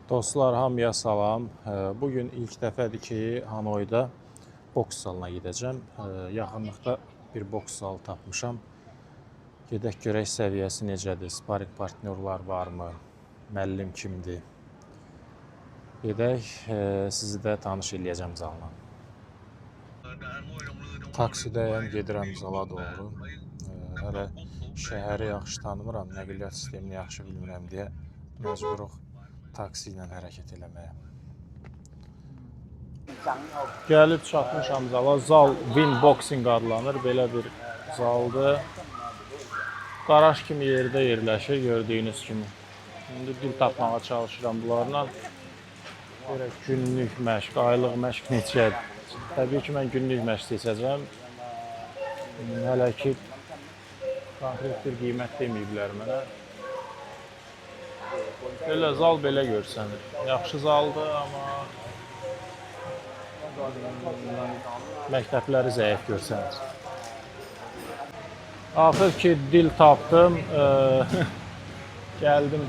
Dostlar, hamıya salam. Bugün ilk dəfədir ki, Hanoyda boks salına gedəcəm. Yaxınlıqda bir boks salı tapmışam. Gedək görək səviyyəsi necədir, sparing partnyorlar varmı, müəllim kimdir. Gedək, sizi də tanış eləyəcəm zalla. Taksidəyəm, gedirəm zala doğru. Hələ şəhəri yaxşı tanımıram, nəqliyyat sistemini yaxşı bilmirəm deyə məcburuq taksi ilə hərəkət eləməyə. Gəlib çatmışam zala. Zal Win Boxing adlanır. Belə bir zaldır. Qaraj kimi yerdə yerləşir, gördüyünüz kimi. İndi dil tapmağa çalışıram bunlarla. Görək günlük məşq, aylıq məşq neçədir? Təbii ki, mən günlük məşq seçəcəm. Hələ ki, konkret bir qiymət deməyiblər mənə. Belə zal belə görsənir. Yaxşı zaldır, amma məktəbləri zəif görsənir. Axır ki, dil tapdım. Gəldim,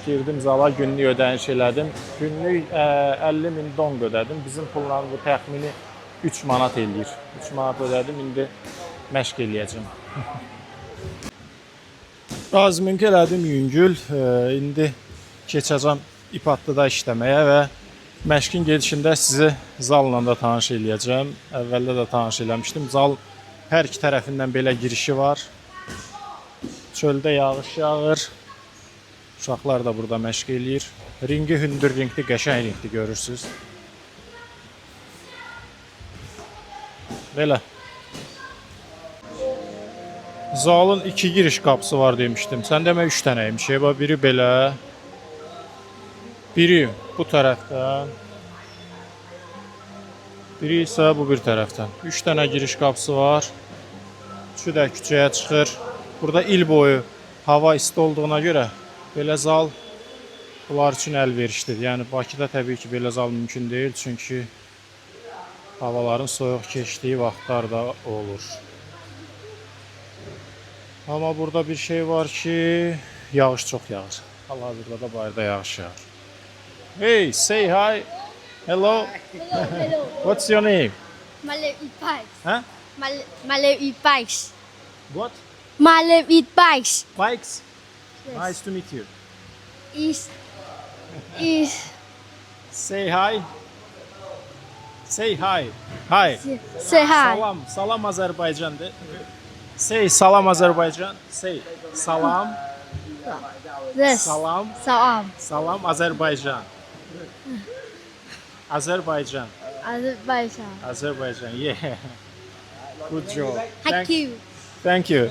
girdim zala, günlük ödəniş elədim. Günlük 50.000 dong ödədim. Bizim pulla bu təxmini 3 manat eləyir. 3 manat ödədim, indi məşq eləyəcəm. Razımınki elədim yüngül. İndi keçəcəm İpatlıda işləməyə və məşqin gedişində sizi zalla da tanış eləyəcəm. Əvvəldə də tanış eləmişdim. Zal hər iki tərəfindən belə girişi var. Çöldə yağış yağır. Uşaqlar da burada məşq eləyir. Ringi hündür ringdir, qəşəng ringdir, görürsünüz. Belə. Zalın 2 giriş qapısı var demişdim. Sən demə 3 dənəymiş. Biri belə. Biri bu tərəfdən. Biri isə bu bir tərəfdən. 3 dənə giriş qapısı var. Üçü də küçəyə çıxır. Burada il boyu hava isti olduğuna görə belə zal bunlar üçün əlverişlidir. Yəni Bakıda təbii ki, belə zal mümkün deyil. Çünki havaların soyuq keçdiyi vaxtlar da olur. Amma burada bir şey var ki, yağış çox yağır. Hal-hazırda da bayırda yağış yağır. Hey, say hi. Hello. Hello. What's your name? Malem eat bikes. Huh? Malem eat bikes. What? Malem eat bikes. Bikes. Yes. Nice to meet you. Is Say hi. Say hi. Hi. say hi. Salam. Salam Azərbaycan de. Say salam Azərbaycan. Say salam. Yes. Salam. Salam. Salam Azərbaycan. Azərbaycan. Azerbaijan. Azərbaycan. Yeah. Good job. Thank you. Thank you.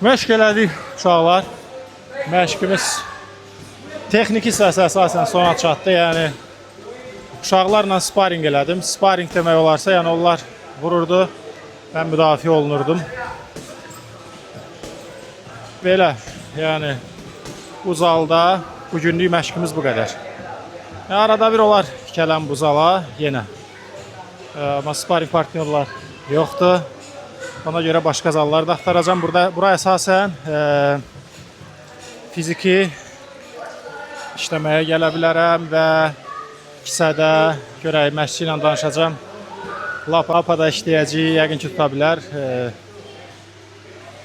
Məşq elədik uşaqlar. Məşqimiz texniki hissəsi əsasən sona çatdı. Yəni uşaqlarla sparing elədim. Sparing demək olarsa, yəni onlar vururdu, mən müdafiə olunurdum. Belə, yəni bu zalda bugünlük məşqimiz bu qədər. Arada bir olar gələm bu zala yenə. Amma sparing partnyorlar yoxdur. Ona görə başqa zalları da axtaracağam. Bura əsasən fiziki işləməyə gələ bilərəm və kisədə görək məşqçi ilə danışacağım. Lapada işləyəcək, yəqin ki tuta bilər.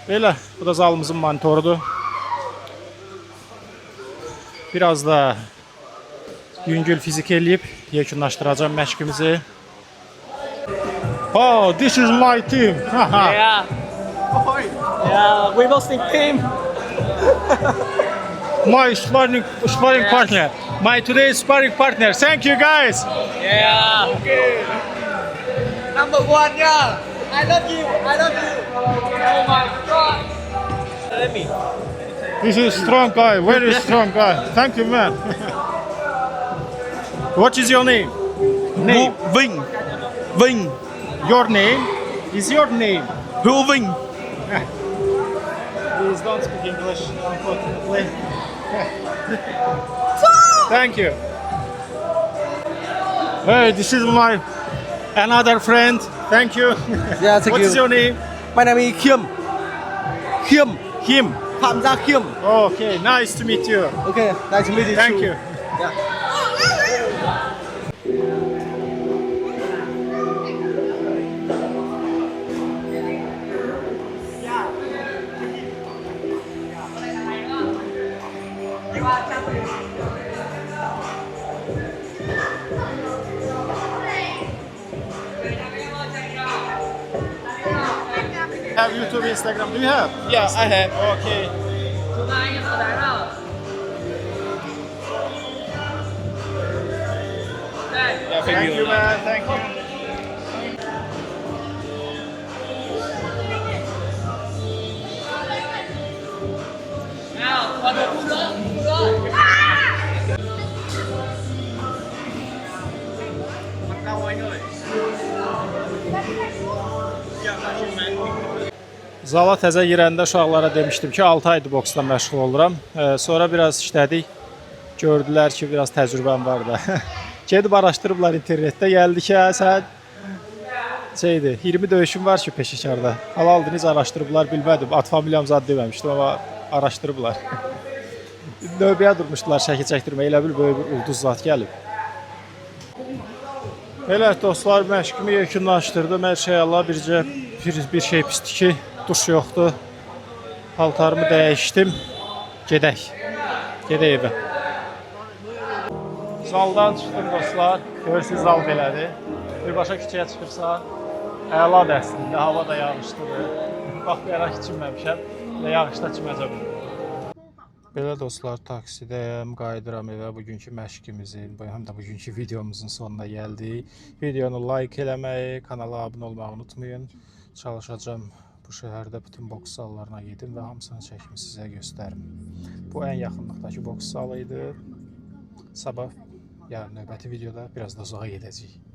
Belə, bu da zalımızın monitorudur. Biraz da yüngül fizik eləyib yekunlaşdıracağım məşqimizi. Oh, this is my team. Yeah. Yeah, we will sing team. My sparring partner. My today's sparring partner. Thank you guys. Yeah. Okay. Number one, yeah. I love you. I love you. Oh my God. Let me. This is strong guy, very strong guy. Thank you, man. What is your name? Name. Vinh. Vinh. Your name is your name. Hữu Vinh. Please don't speak English, unfortunately. Thank you. Hey, this is my another friend. Thank you. Yeah, thank What you. is your name? My name is Khiêm. Khiêm. Kim. Phạm Gia Khiêm. Okay, nice to meet you. Okay, nice to meet you. Thank too. you. Yeah. Have YouTube, Instagram? Do you have? Yeah, I have. Okay. Yeah, Thank you, man. Thank you. Nào, còn một phút nữa. Zala təzə girəndə uşaqlara demişdim ki, 6 aydır boksla məşğul oluram. Sonra biraz işlədik. Gördülər ki, biraz təcrübəm var da. Gedib araşdırıblar internetdə. Gəldi ki, sən 20 döyüşüm var ki peşəkarda. Halal diniz araşdırıblar, bilmədim. Ad familiyam zad deməmişdim, amma araşdırıblar. Növbəyə durmuşdular şəkil çəkdirməyə. Elə bil böyük bir ulduz zat gəlib. Belə dostlar, məşqimi yekunlaşdırdım. Hər şey Allah bircə bir şey pisdir ki, duş yoxdur. Paltarımı dəyişdim. Gedək evə. Zaldan çıxdım dostlar. Görürsünüz zal belədir. Birbaşa küçəyə çıxırsan, əladır əslində. Hava da yağışlıdır. Baxmayaraq içinməmişəm. Yağışda çiməcəm. Belə dostlar, taksidəyəm, qayıdıram evə. Bugünkü məşqimizin, həm də bugünkü videomuzun sonuna gəldik. Videonu like eləməyi, kanala abunə olmağı unutmayın. Çalışacağım bu şəhərdə bütün boks sallarına gedim və hamısını çəkimi sizə göstərim. Bu ən yaxınlıqdakı boks salı idi. Sabah, yəni növbəti videoda biraz da uzağa gedəcəyik.